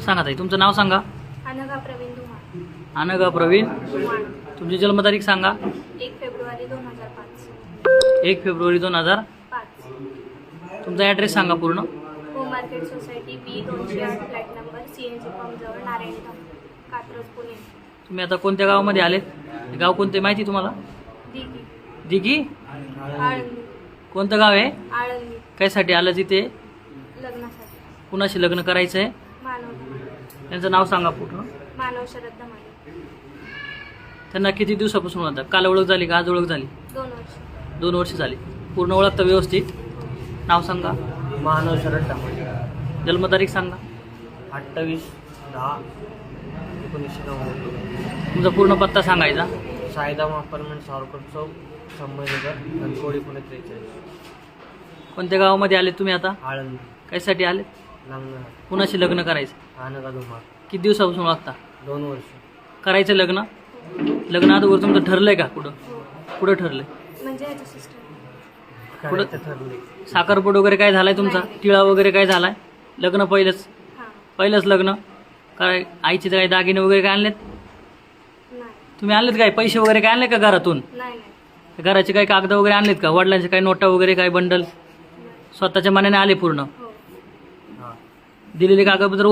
सांगा ताई, तुमचं नाव सांगा. अनघा प्रवीण धुमाळ. अनघा प्रवीण. धुमाळ. तुमची जन्मतारीख सांगा. 1 फेब्रुवारी 2005. 1 फेब्रुवारी 2005. तुमचा ॲड्रेस सांगा पूर्ण. होम मार्केट सोसायटी बी 208 फ्लॅट नंबर CNG पंप जवळ नारायणी धाम, कात्रज, पुणे. तुम्ही आता कोणत्या गावामध्ये आलेत? हे गाव कोणते माहिती तुम्हाला? दिघी. दिघी. आळंदी. कोणतं गाव आहे? आळंदी. कायसाठी आलं तिथे? लग्नासाठी. कुणाशी लग्न करायचं आहे? मानव. त्यांचं नाव सांगा पूर्ण. मानव शरद धमाले. त्यांना किती दिवसापासून होता? काल ओळख झाली का आज ओळख झाली? 2 वर्ष. 2 वर्ष झाली. पूर्ण ओळख तर व्यवस्थित. नाव सांगा. मानव शरद धमाले. जन्मतारीख सांगा. 28/10/1990. तुमचा पूर्ण पत्ता सांगायचा. सायदाम अपार्टमेंट, सावरकर चौक, संभाजीनगर, धनकोडी, पुणे 43. कोणत्या गावामध्ये आले तुम्ही आता? आळंदी. कायसाठी आले? लग्न. कुणाशी लग्न करायचं? अनघा धुमाळ. किती दिवसापासून वागता? 2 वर्ष. करायचं लग्न? लग्न अगोदर तुमचं ठरलंय का? कुठं ठरलंय? म्हणजे ह्याच्या सिस्टर. करायचं ठरले. साखरपुडा वगैरे काय झालाय तुमचा? नाही. टिळा वगैरे काय झालाय? लग्न हां. पहिलंच लग्न? काय आईचे काही दागिने वगैरे काय आणलेत? नाही. तुम्ही आणलेत काय? पैसे वगैरे काय आणले का घरातून? नाही. घराचे काही कागद वगैरे आणलेत का? वडिलांचे काही नोटा वगैरे काय बंडल? स्वतःच्या मनाने आले पूर्ण? हो. हां. दिलेले कागदपत्र